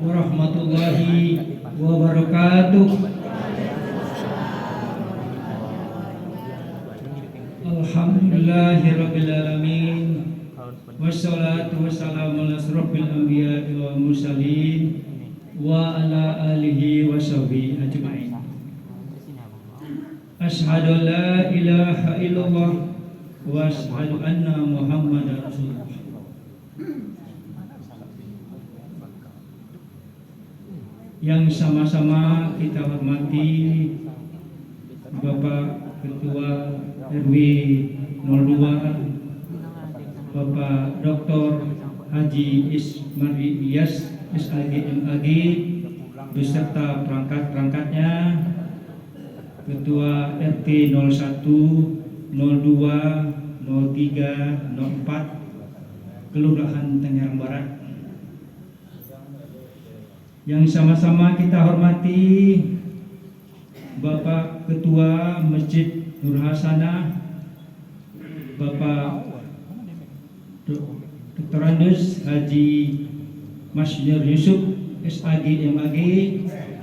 warahmatullahi wabarakatuh. Alhamdulillahirabbil alamin. Wassalatu wassalamu ala asrofil anbiya'i wal mursalin wa ala alihi wa sahbihi ajma'in. Asyhadu la ilaha illallah wa asyhadu anna Muhammadar Rasulullah. Yang sama-sama kita hormati Bapak Ketua RW 02 Bapak Dr. Haji Ismari Iyas SAG MAG beserta perangkat-perangkatnya, Ketua RT 01, 02, 03, 04 Kelurahan Tangerang Barat. Yang sama-sama kita hormati Bapak Ketua Masjid Nur Hasanah, Bapak Dr. Andus Haji Masjid Yusuf SAG MAG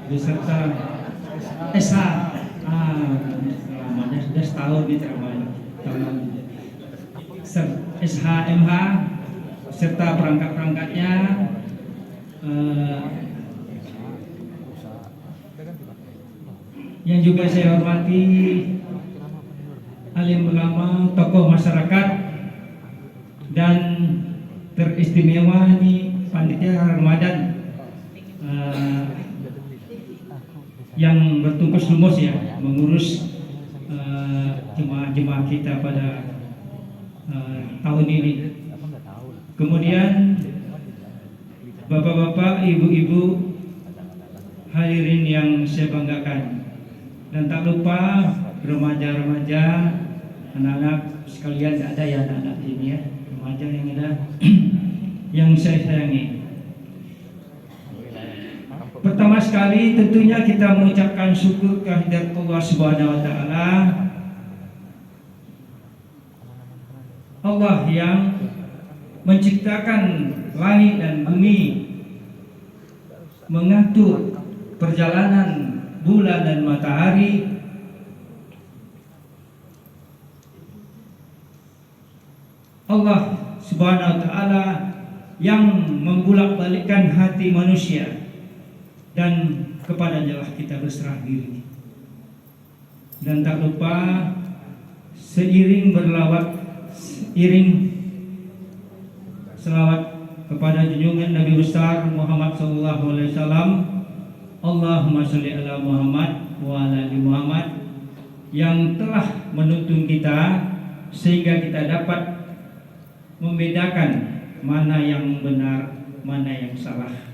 beserta SH sudah setahun di SHMH serta perangkat-perangkatnya, yang juga saya hormati alim ulama, tokoh masyarakat, dan teristimewa di panitia Ramadan yang bertugas lumus ya mengurus jemaah-jemaah kita pada tahun ini. Kemudian bapak-bapak, ibu-ibu, hadirin yang saya banggakan, dan tak lupa remaja-remaja, anak-anak sekalian, ada ya anak-anak ini ya, remaja yang ada yang saya sayangi. Pertama sekali tentunya kita mengucapkan syukur kehadirat Allah Subhanahu wa taala. Allah yang menciptakan langit dan bumi, mengatur perjalanan bulan dan matahari, Allah Subhanahu wa taala yang membulak-balikkan hati manusia, dan kepadanya lah kita berserah diri. Dan tak lupa seiring selawat kepada junjungan Nabi besar Muhammad sallallahu alaihi wasallam, Allahumma sholli ala Muhammad wa ala ali Muhammad, yang telah menuntun kita sehingga kita dapat membedakan mana yang benar, mana yang salah,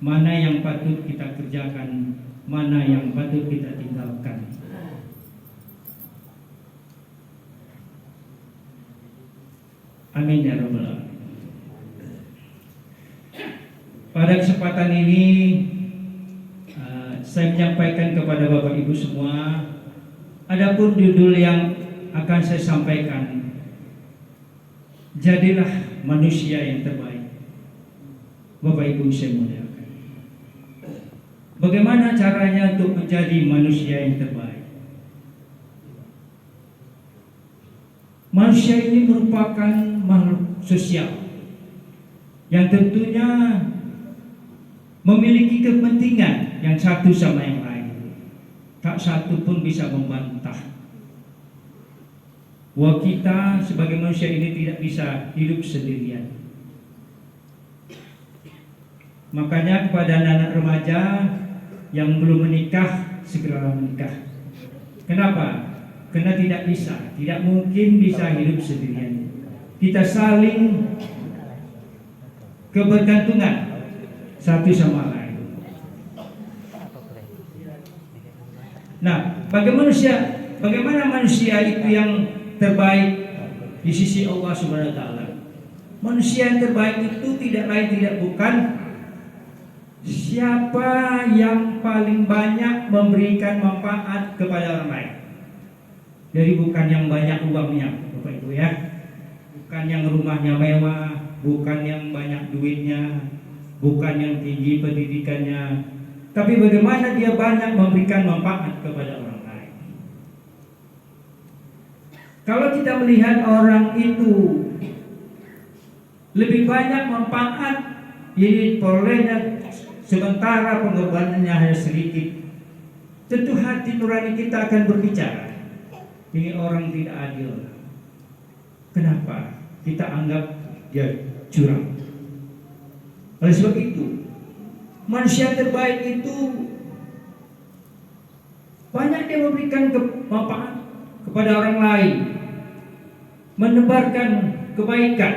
mana yang patut kita kerjakan, mana yang patut kita tinggalkan. Amin ya rabbal alamin. Pada kesempatan ini saya menyampaikan kepada Bapak Ibu semua, adapun judul yang akan saya sampaikan, jadilah manusia yang terbaik. Bapak Ibu saya muliakan, bagaimana caranya untuk menjadi manusia yang terbaik? Manusia ini merupakan makhluk sosial yang tentunya memiliki kepentingan yang satu sama yang lain. Tak satu pun bisa membantah bahwa kita sebagai manusia ini tidak bisa hidup sendirian. Makanya kepada anak-anak remaja yang belum menikah, segera menikah. Kenapa? Karena tidak bisa, tidak mungkin bisa hidup sendirian. Kita saling kebergantungan satu sama lain. Nah, bagaimana manusia itu yang terbaik di sisi Allah Subhanahu wa taala? Manusia yang terbaik itu tidak lain tidak bukan siapa yang paling banyak memberikan manfaat kepada orang lain. Jadi bukan yang banyak uangnya, Bapak Ibu ya. Bukan yang rumahnya mewah, bukan yang banyak duitnya, bukan yang tinggi pendidikannya, tapi bagaimana dia banyak memberikan manfaat kepada orang lain. Kalau kita melihat orang itu lebih banyak manfaat yang diperolehnya sementara pengorbanannya hanya sedikit, tentu hati nurani kita akan berbicara, ini orang tidak adil. Kenapa kita anggap dia curang? Oleh sebab itu, manusia terbaik itu banyak dia memberikan manfaat kepada orang lain, menebarkan kebaikan,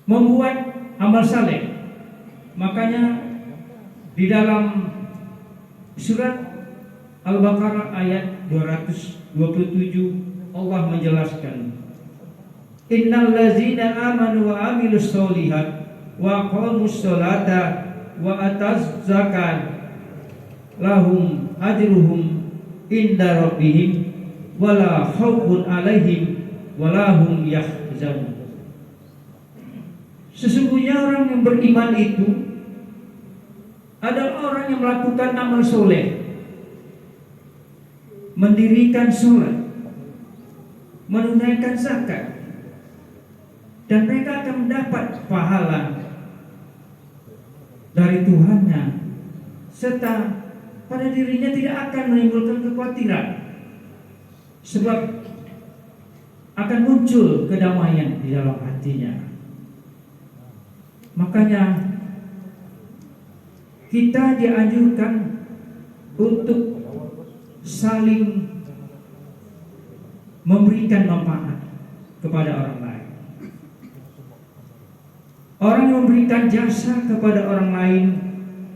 membuat amal saleh. Makanya di dalam surat Al-Baqarah ayat 227 Allah menjelaskan, Innal ladzina amanu wa amilus sholihat wa aqamus sholata wa ataz zakat lahum ajruhum inda rabbihim wala khaufun alaihim wala hum yahzanun. Sesungguhnya orang yang beriman itu adalah orang yang melakukan amal soleh, mendirikan sholat, menunaikan zakat, dan mereka akan mendapat pahala dari Tuhannya, serta pada dirinya tidak akan menimbulkan kekhawatiran, sebab akan muncul kedamaian di dalam hatinya. Makanya kita dianjurkan untuk saling memberikan manfaat kepada orang lain. Orang yang memberikan jasa kepada orang lain,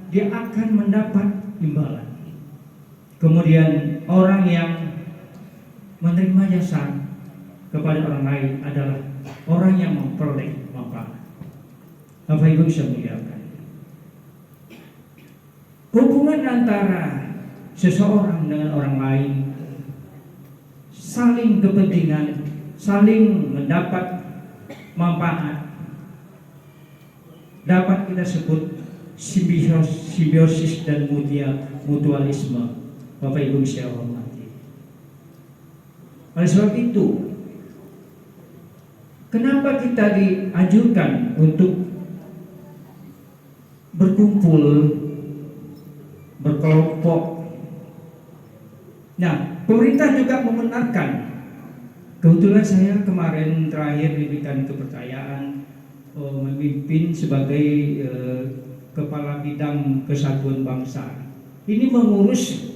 dia akan mendapat imbalan. Kemudian orang yang menerima jasa kepada orang lain adalah orang yang memperoleh manfaat. Bapak Ibu bisa muliakan, hubungan antara seseorang dengan orang lain, saling kepentingan, saling mendapat manfaat, dapat kita sebut simbiosis dan mutualisme. Bapak Ibu bisa hormati. Oleh sebab itu, kenapa kita dianjurkan untuk berkumpul, berkelompok? Nah, pemerintah juga membenarkan. Kebetulan saya kemarin terakhir diberikan kepercayaan memimpin sebagai kepala bidang kesatuan bangsa. Ini mengurus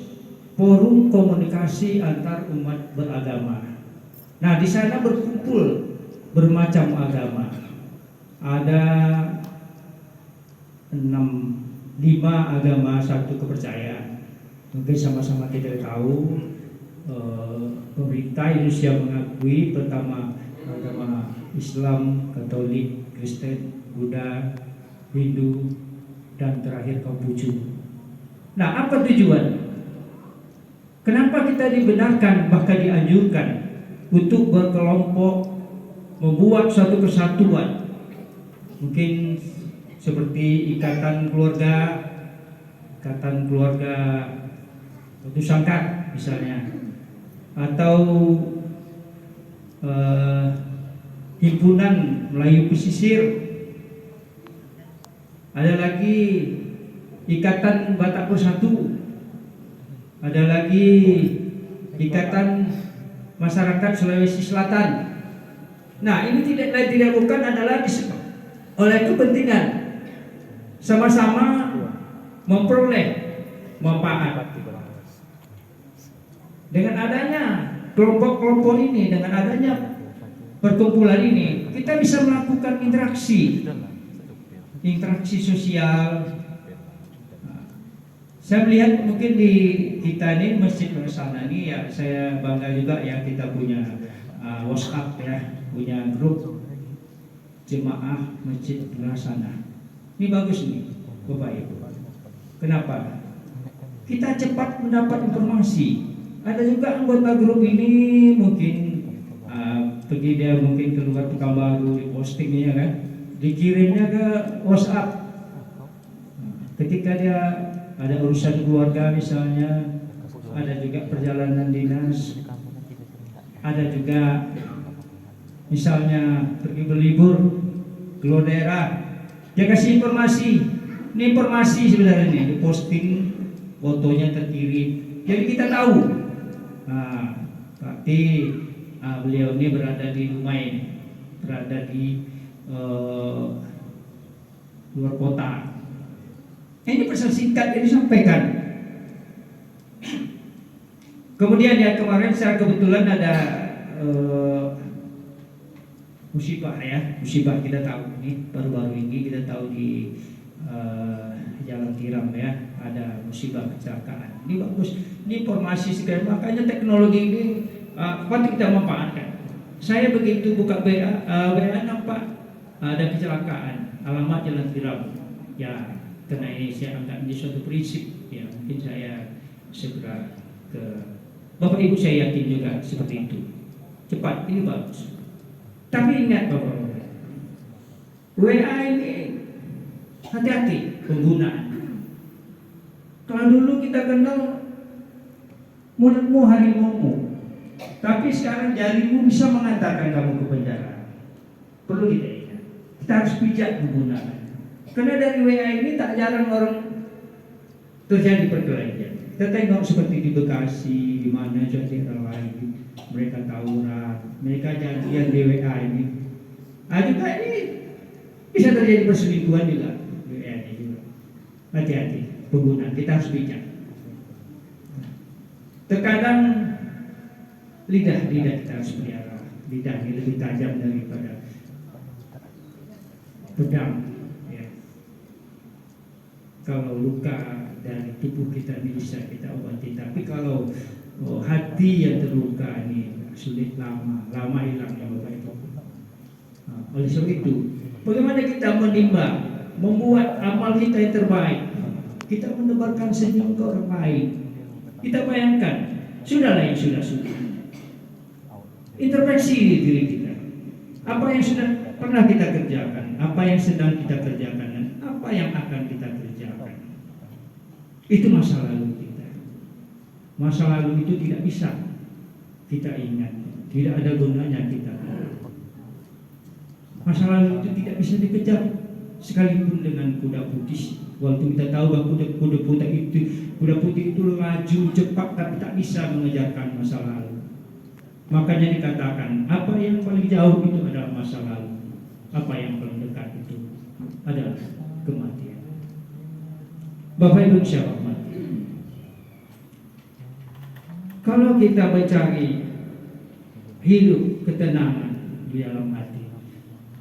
forum komunikasi antar umat beragama. Nah, di sana berkumpul bermacam agama. Ada 5 agama, 1 kepercayaan. Mungkin sama-sama kita tahu, pemerintah Indonesia mengakui pertama agama Islam, Katolik, Kristen, Buddha, Hindu, dan terakhir Konghucu. Nah, apa tujuan? Kenapa kita dibenarkan, bahkan dianjurkan untuk berkelompok, membuat suatu kesatuan? Mungkin seperti ikatan keluarga Batu Sangkar misalnya, atau himpunan Melayu Pesisir, ada lagi ikatan Batak Bersatu, ada lagi ikatan masyarakat Sulawesi Selatan. Nah, ini tidak bukan adalah oleh kepentingan sama-sama memperoleh manfaat. Dengan adanya kelompok-kelompok ini, dengan adanya perkumpulan ini, kita bisa melakukan interaksi sosial. Saya melihat mungkin di kita ini Masjid Bersana ini, ya saya bangga juga ya, kita punya WhatsApp ya, punya grup jemaah Masjid Bersana. Ini bagus nih Bapak Ibu. Kenapa? Kita cepat mendapat informasi. Ada juga anggota grup ini mungkin pergi dia mungkin keluar Pekanbaru, di postingnya kan, dikirimnya ke WhatsApp. Ketika dia ada urusan keluarga misalnya, ada juga perjalanan dinas, ada juga misalnya pergi berlibur keluar daerah, dia kasih informasi. Ini informasi sebenarnya ini diposting, fotonya terkirim, jadi kita tahu. Nah, berarti beliau ini berada di rumah ini, berada di luar kota. Ini pesan singkat yang disampaikan. Kemudian ya kemarin secara kebetulan ada musibah ya, musibah kita tahu ini baru-baru ini kita tahu di Jalan Tiram ya, ada musibah kecelakaan. Ini bagus, ini informasi segala, makanya teknologi ini patut kita manfaatkan. Saya begitu buka WA nampak ada kecelakaan, alamat Jalan Tiram. Ya, karena ini saya anggap ini suatu prinsip ya, mungkin saya segera ke Bapak Ibu, saya yakin juga seperti itu. Cepat, ini bagus. Tapi ingat Bapak-Bapak, WA ini hati-hati penggunaan. Kalau dulu kita kenal mulutmu harimaumu, tapi sekarang jarimu bisa mengantarkan kamu ke penjara. Perlu kita ingat, kita harus bijak menggunakan. Karena dari WA ini tak jarang orang terjadi perkelahian. Kita tengok seperti di Bekasi, di mana daerah lain, mereka tawuran, mereka janjian di WA ini. Juga ini bisa terjadi perselingkuhan juga. WA ini juga. Hati-hati penggunaan, kita harus bijak. Terkadang lidah kita harus pelihara. Lidah ini lebih tajam daripada pedang. Kalau luka dari tubuh kita ini bisa kita obati, tapi kalau hati yang terluka ini sulit lama hilangnya Bapak Ibu. Oleh sebab itu, bagaimana kita menimba, membuat amal kita yang terbaik, kita menebarkan senyum ke orang lain. Kita bayangkan, sudahlah yang sudah. Introspeksi diri kita. Apa yang sudah pernah kita kerjakan, apa yang sedang kita kerjakan, dan apa yang akan kita kerjakan. Itu masa lalu kita. Masa lalu itu tidak bisa kita ingat, tidak ada gunanya kita. Masa lalu itu tidak bisa dikejar, sekalipun dengan kuda putih. Walaupun kita tahu bahwa kuda putih itu laju cepat, tapi tak bisa mengejarkan masa lalu. Makanya dikatakan, apa yang paling jauh itu adalah masa lalu, apa yang paling dekat itu adalah kematian. Bapak Ibu siapa mati? Kalau kita mencari hidup ketenangan di dalam hati,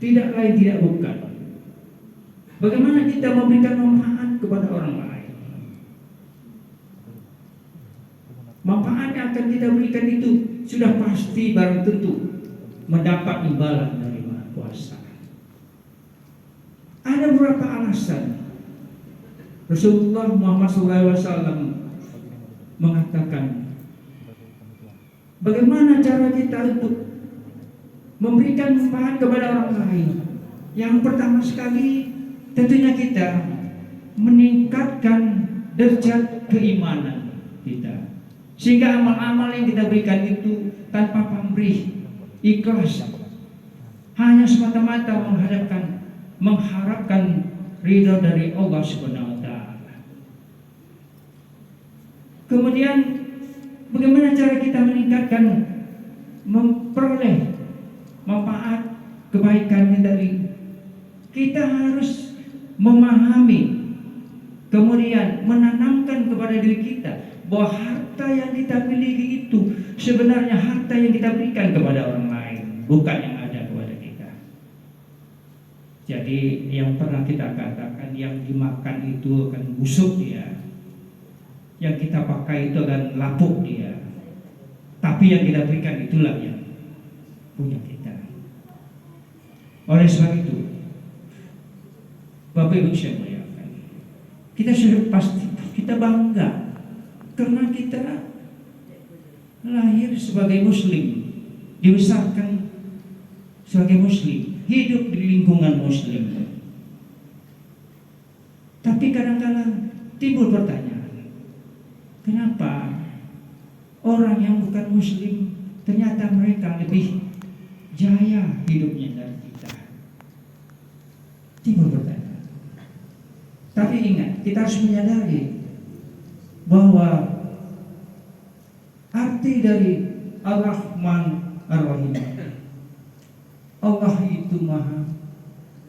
tidak lain tidak bukan bagaimana kita memberikan manfaat kepada orang lain. Manfaat yang akan kita berikan itu sudah pasti barang tentu mendapat imbalan dari Maha Kuasa. Ada beberapa alasan Rasulullah Muhammad SAW mengatakan bagaimana cara kita untuk memberikan manfaat kepada orang lain. Yang pertama sekali tentunya kita meningkatkan derajat keimanan kita, sehingga amal-amal yang kita berikan itu tanpa pamrih, ikhlas, hanya semata-mata mengharapkan ridho dari Allah Subhanahu wa Ta'ala. Kemudian bagaimana cara kita meningkatkan, memperoleh manfaat kebaikan dari kita? Harus memahami, kemudian menanamkan kepada diri kita bahwa harta yang kita miliki itu sebenarnya harta yang kita berikan kepada orang lain, bukan yang ada kepada kita. Jadi yang pernah kita katakan, yang dimakan itu akan busuk dia, yang kita pakai itu akan lapuk dia, tapi yang kita berikan itulah yang punya kita. Oleh sebab itu, Bapak Ibu saya muliakan, kita sudah pasti kita bangga karena kita lahir sebagai Muslim, dibesarkan sebagai Muslim, hidup di lingkungan Muslim. Tapi kadang-kadang timbul pertanyaan, kenapa orang yang bukan Muslim ternyata mereka lebih jaya hidupnya dari kita? Timbul pertanyaan. Tapi ingat, kita harus menyadari bahwa arti dari Ar-Rahman Ar-Rahim, Allah itu Maha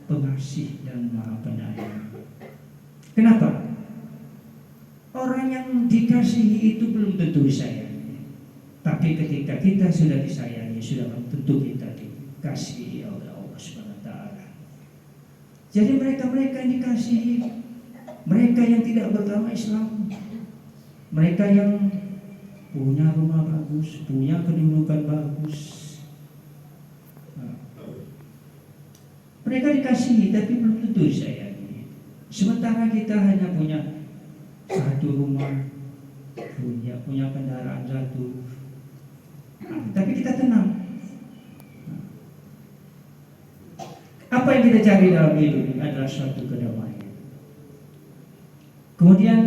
Pengasih dan Maha Penyayang. Kenapa? Orang yang dikasihi itu belum tentu disayangi. Tapi ketika kita sudah disayangi, sudah tentu kita dikasihi oleh Allah SWT. Jadi mereka-mereka yang dikasihi, mereka yang tidak beragama Islam, mereka yang punya rumah bagus, punya kedudukan bagus, mereka dikasihi tapi belum tentu disayangi. Sementara kita hanya punya satu rumah, punya kendaraan satu, tapi kita tenang. Apa yang kita cari dalam hidup ini adalah suatu kedamaian. Kemudian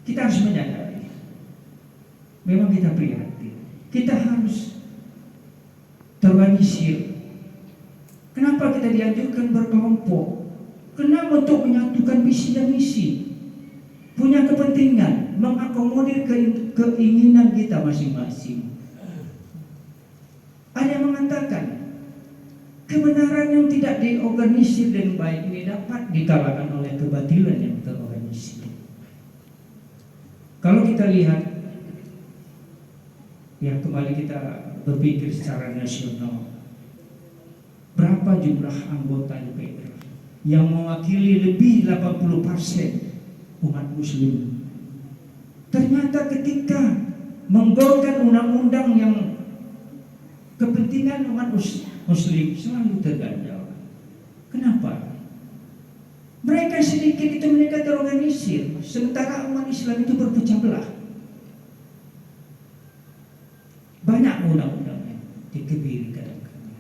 kita harus menyadari, memang kita prihatin, kita harus terorganisir. Kenapa kita dianjurkan berkelompok? Kenapa? Untuk menyatukan visi dan misi, punya kepentingan, mengakomodir keinginan kita masing-masing. Ada yang mengatakan kebenaran yang tidak diorganisir dengan baik ini dapat dikalahkan oleh kebatilan yang terorganisir. Kalau kita lihat, ya kembali kita berpikir secara nasional, berapa jumlah anggota DPR yang mewakili lebih 80% umat Muslim. Ternyata ketika menggolkan undang-undang yang kepentingan umat Muslim selalu terganjal. Kenapa? Mereka sedikit itu mereka terorganisir, sementara umat Islam itu berpecah belah. Banyak undang-undang yang dikebiri kadang-kadang,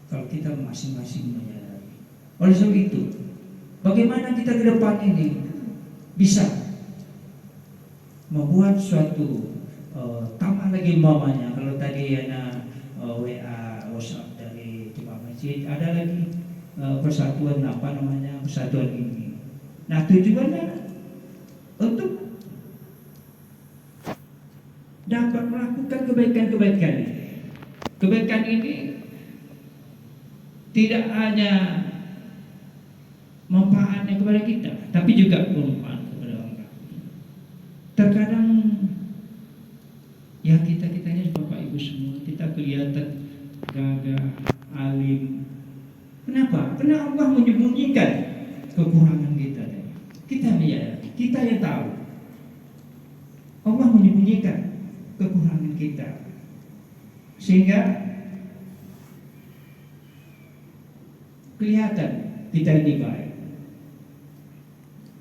kalau kita masing-masing menyadari. Oleh sebab itu, bagaimana kita ke depan ini bisa membuat suatu tambah lagi mamanya. Kalau tadi ada WA, WhatsApp dari jemaah masjid, ada lagi persatuan persatuan ini. Nah, tujuannya untuk dapat melakukan kebaikan-kebaikan. Kebaikan ini tidak hanya manfaatnya kepada kita, tapi juga manfaat kepada orang lain. Terkadang ya kita-kitanya Bapak Ibu semua, kita kelihatan gagah, alim. Kenapa? Karena Allah menyembunyikan kekurangan kita. Kita menyadari, kita yang tahu. Allah menyembunyikan kekurangan kita, sehingga kelihatan kita ini baik.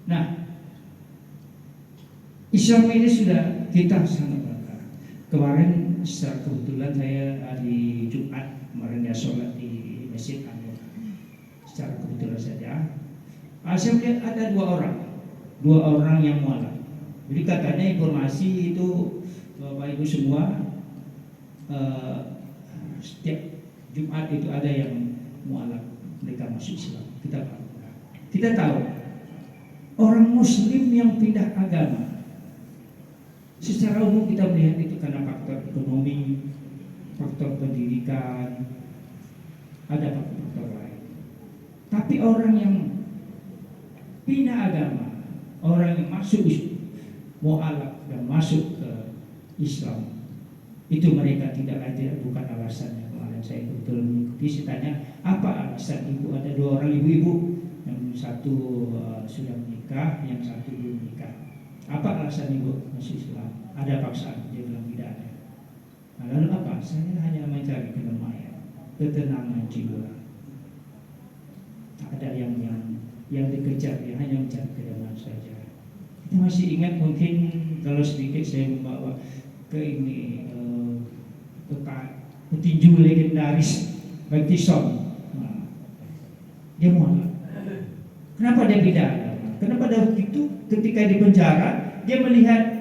Nah, Islam ini sudah kita sangat bangga. Kemarin secara kebetulan saya hari Jumat kemarin ya sholat di Masjid Anwar. Secara kebetulan saja, saya melihat ada dua orang yang mualaf. Jadi katanya informasi itu Bapak Ibu semua, setiap Jumat itu ada yang mualaf, mereka masuk Islam. Kita tahu orang Muslim yang pindah agama, secara umum kita melihat itu karena faktor ekonomi, faktor pendidikan, ada faktor lain. Tapi orang yang pindah agama, orang yang masuk mu'alaf dan masuk ke Islam, itu mereka bukan alasannya. Kemarin saya betul mengikuti, saya tanya apa alasan ibu, ada dua orang ibu-ibu, yang satu sudah menikah, yang satu belum menikah. Apa alasan ibu masuk Islam? Ada paksaan? Dia bilang tidak ada. Nah, lalu apa? Saya hanya mencari kedamaian, ketenangan jiwa. Tak ada yang dikejar, dia hanya mencari kedamaian saja. Kita masih ingat mungkin kalau sedikit saya membawa ke ini petinju legendaris Mike Tyson. Dia mualaf. Kenapa dia pindah agama? Kenapa waktu itu ketika di penjara dia melihat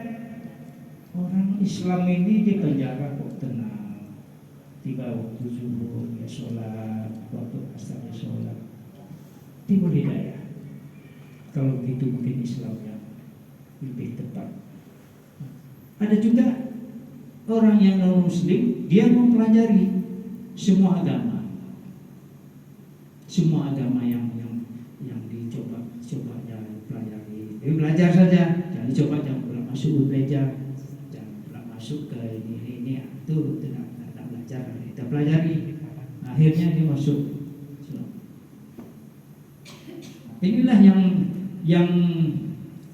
orang Islam ini di penjara kok tenang, tiba waktu zuhur dia sholat, waktu asar dia sholat. Timbul hidayah. Kalau begitu mungkin Islam yang lebih tepat. Ada juga orang yang non Muslim, dia mempelajari semua agama yang dicoba dia pelajari. Dia belajar saja, jangan dicoba, jangan pula masuk belajar, jangan pula masuk ke ini itu tidak belajar, kita pelajari. Akhirnya dia masuk. Inilah yang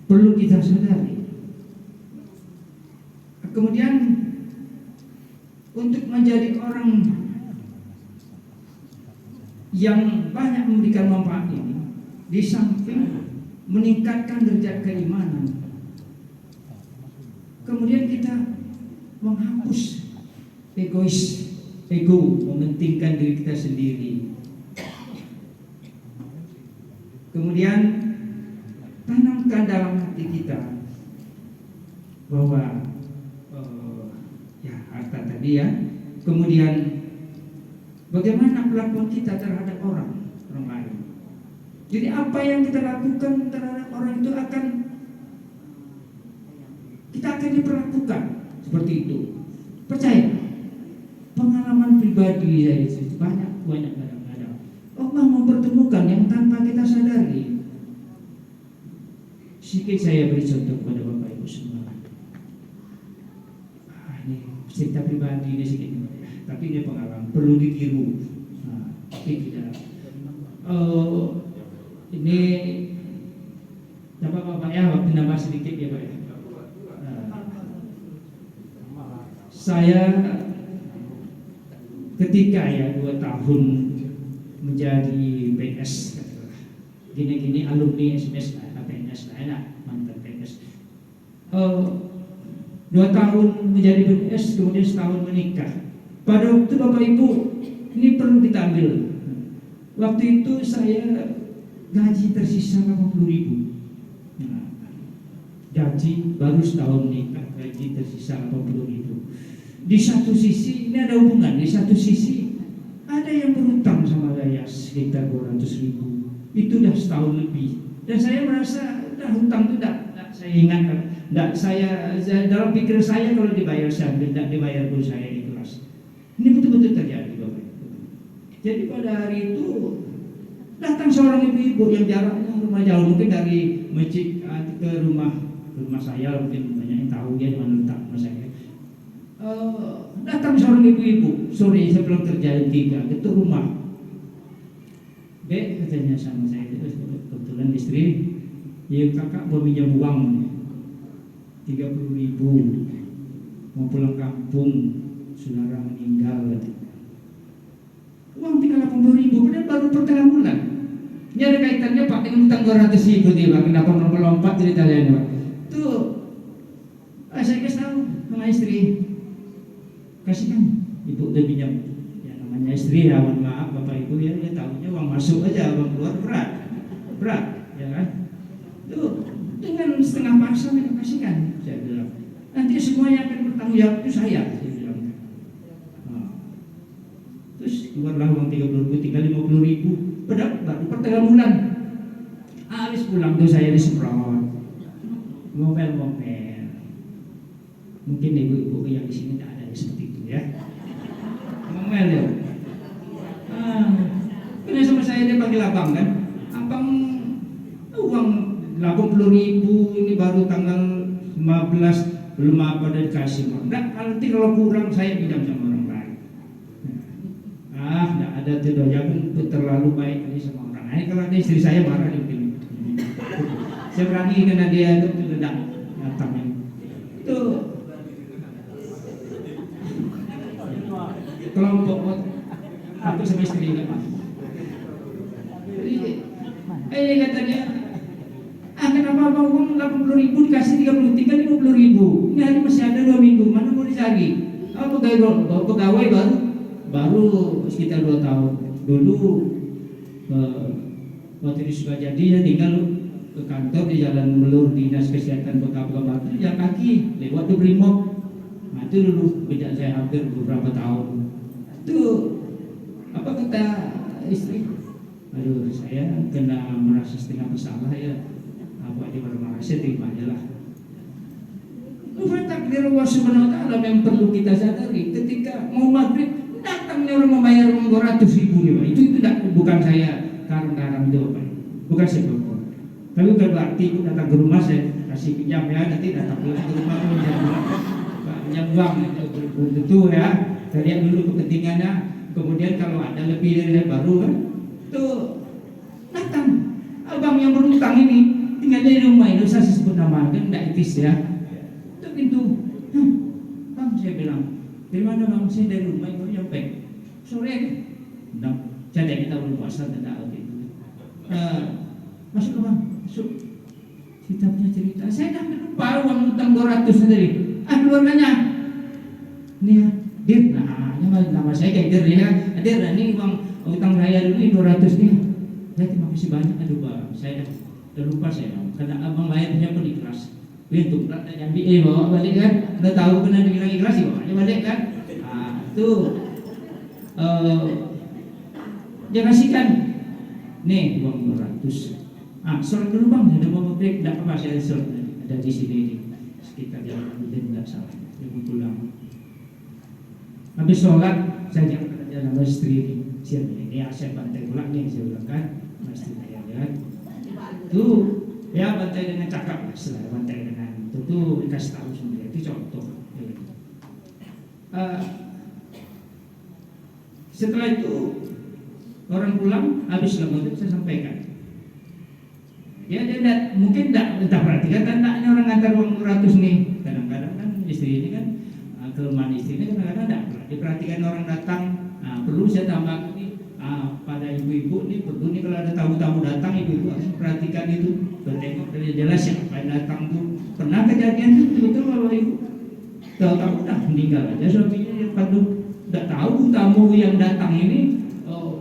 perlu kita sadari. Kemudian untuk menjadi orang yang banyak memberikan manfaat ini, di samping meningkatkan derajat keimanan, kemudian kita menghapus ego, mementingkan diri kita sendiri. Kemudian tanamkan dalam hati kita bahwa harta tadi ya. Kemudian bagaimana perlakuan kita terhadap orang lain. Jadi apa yang kita lakukan terhadap orang itu kita akan diperlakukan seperti itu. Percaya, pengalaman pribadi saya itu banyak kadang-kadang Allah mempertemukan yang tanpa kita sadari. Sedikit saya beri contoh kepada Bapak Ibu semua. Ini cerita pribadi ini sedikit, tapi ini pengalaman perlu ditiru. Tapi tidak. Ini Bapak ya, waktu nambah sedikit ya Pak ya. Saya ketika 2 tahun menjadi PNS, gini alumni SMS PNS enak mantan PNS. 2 tahun menjadi PNS, kemudian setahun menikah. Pada waktu Bapak Ibu ini perlu kita ambil. Waktu itu saya gaji tersisa 80.000. Gaji baru setahun nikah, gaji tersisa 80.000. Di satu sisi ini ada hubungan, di satu sisi ada yang berutang sama saya sekitar 200.000. Itu udah setahun lebih. Dan saya merasa udah hutang itu tidak saya ingatkan, tidak saya dalam pikir saya kalau dibayar saya ambil, tidak dibayar pun saya ikhlas. Ini betul-betul terjadi Bapak. Jadi pada hari itu datang seorang ibu-ibu yang jaraknya rumah jauh, mungkin dari masjid ke rumah saya, mungkin banyak yang tahu dia di mana letak rumah saya. Datang seorang ibu-ibu sore sebelum terjadi 3 ketuk rumah. Dek, katanya sama saya, kebetulan istri, ya kakak mau pinjam uang 30.000, mau pulang kampung, saudara meninggal. Uang tinggal 80.000, padahal baru pertengahan bulan. Ini ada kaitannya Pak dengan utang 200.000 dia Pak. Kenapa melompat ceritanya Pak? Tuh, saya kasih tahu sama istri, kasihkan ibu udah pinjam. Ya namanya istri ya, mohon maaf Bapak Ibu ya, dia tahunya uang masuk aja, uang keluar berat, ya kan? Tuh, dengan setengah paksa mereka kasihkan, saya bilang. Nanti semua yang akan bertanggung jawab itu saya bilang. Terus keluarlah uang 30.000, tinggal 50.000. Padahal baru pertengahan bulan. Habis pulang tuh saya disemprot, ngomel-ngomel. Mungkin ibu-ibu yang di sini tidak ada yang seperti itu ya. Ngomel ya. Kena sama saya dia panggil abang kan. Abang uang 80.000 ini baru tanggal 15 belum apa dan kasih. Enggak, nanti kalau kurang saya pinjam sama orang lain. Tidak ada tidak, jangan terlalu baik ini sama orang lain. Kalau ada istri saya marah mungkin. Saya berani karena dia itu tidak datang. Itu kelompok aku sama istri ini. Jadi katanya, kenapa abang uang 80.000 dikasih 30, tinggal 50.000. Ini hari masih ada 2 minggu, mana mau dicari? Pegawai baru sekitar 2 tahun. Dulu waktu itu sudah jadi ya tinggal ke kantor di Jalan Melur Dinas Kesehatan Kota Batu, jalan kaki lewat tuh Brimob. Nah itu dulu beda saya hampir beberapa tahun. Itu apa kata istri? Aduh, saya kena merasa setengah bersalah ya. Apa dia merasa terima aja lah. Takdir Allah Subhanahu wa Ta'ala yang perlu kita sadari. Ketika mau maghrib datangnya orang membayar uang 200.000 nih, Pak. Itu tidak, bukan saya karang-karang itu, Pak. Bukan saya berbuat. Tapi bukan berarti itu datang ke rumah saya kasih pinjam ya, nanti datang ke rumah pinjam uang itu ya. Saya lihat dulu kepentingannya. Kemudian kalau ada lebih dari baru kan, itu datang. Abang yang berutang ini tinggalnya di rumah itu saya sebut nama kan tidak etis ya. Itu pintu. Bang saya bilang, dari mana bang? Saya dari rumah itu nyampe sore kan. Nah, saya kita belum puasa tidak gitu. Masuk ke bang, masuk. Kita punya cerita. Saya dah lupa uang utang 200 sendiri. Keluarganya. Ini ya, Dir. Nah, nama saya kayak Dir ya. Dir, ini uang utang saya dulu 200 nih. Ya terima kasih banyak. Aduh bang, saya dah lupa saya. Karena abang bayarnya pun ikhlas. Untuk yang bawa balik kan. Udah tahu kena dibilang ikhlas ya bawanya balik kan. Nah, itu dia kasihkan. Nih uang 200. Sholat dulu bang, sudah mau break, tidak apa saya sholat ada di sini di sekitar jalan Udin, tidak salah. Dia pulang. Habis sholat saya jangan ada nama istri siapa ini saya bantai pulang nih saya bilang kan, istri saya lihat. Tuh ya bantai dengan cakap, setelah bantai dengan itu dikasih tahu sendiri itu contoh. Setelah itu orang pulang habis lembut saya sampaikan. Ya dia mungkin tidak perhatikan tandanya orang ngantar uang 200 nih. Kadang-kadang kan istri ini kan kelemahan istri ini kadang-kadang tidak pernah diperhatikan orang datang. Perlu saya tambah ini pada ibu-ibu nih perlu nih kalau ada tamu-tamu datang ibu-ibu harus perhatikan itu. Bertengok dari jelas siapa yang datang tuh. Pernah kejadian itu betul kalau ibu tahu-tahu dah meninggal aja suaminya yang padahal tidak tahu tamu yang datang ini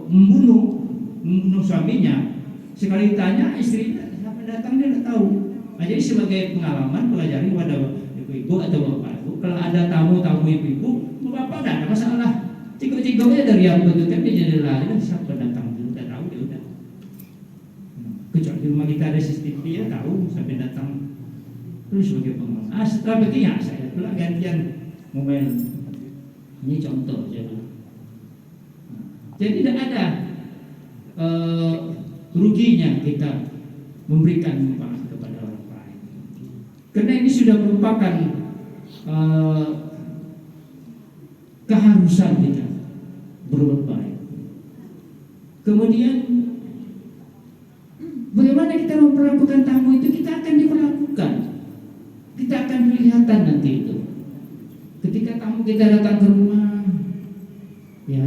membunuh suaminya. Sekali tanya istrinya datang dia tidak tahu. Jadi sebagai pengalaman pelajari kepada ibu-ibu atau bapak ibu, kalau ada tamu ibu-ibu, bapak tidak ada masalah. Cikgu-cikgunya dari yang betul kan dia jadi lain siapa datang dia tidak tahu dia udah. Kecuali di rumah kita ada CCTV ya tahu sampai datang. Terus sebagai pengalaman. Setelah begini saya pula gantian mobil. Ini contoh jadi. Jadi tidak ada ruginya kita memberikan manfaat kepada orang lain. Karena ini sudah merupakan keharusan kita berbuat baik. Kemudian bagaimana kita memperlakukan tamu itu kita akan diperlakukan. Kita akan kelihatan nanti itu. Ketika tamu kita datang ke rumah, ya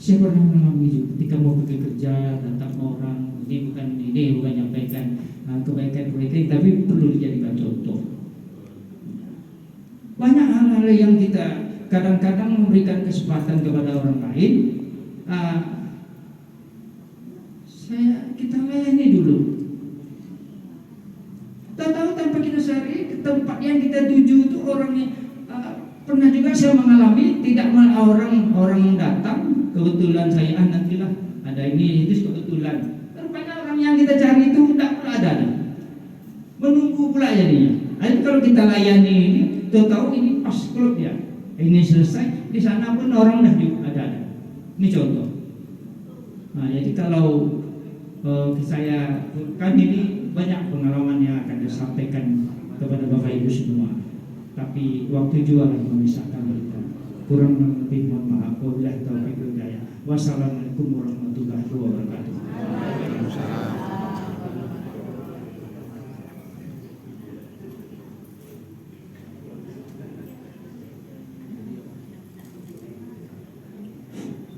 saya pernah mengalami juga ketika mau pergi kerja datang orang ini bukan menyampaikan kebaikan tapi perlu dijadikan contoh. Banyak hal-hal yang kita kadang-kadang memberikan kesempatan kepada orang lain, kita layani dulu. Tahu tanpa kita sadari ke tempat yang kita tuju itu orangnya pernah juga saya mengalami tidak orang datang. Kebetulan saya nantilah ada ini itu kebetulan. Rupanya orang yang kita cari itu tidak pula ada. Menunggu pula jadinya. Itu kalau kita layani ini, tahu ini pas klub ya. Ini selesai di sana pun orang dah ada. Ini contoh. Nah, jadi kalau saya kan ini banyak pengalaman yang akan disampaikan kepada Bapak Ibu semua. Tapi waktu juga memisahkan kita. Kurang lebih mohon maaf. Wabillahi taufiq wal hidayah. Wassalamualaikum warahmatullahi wabarakatuh.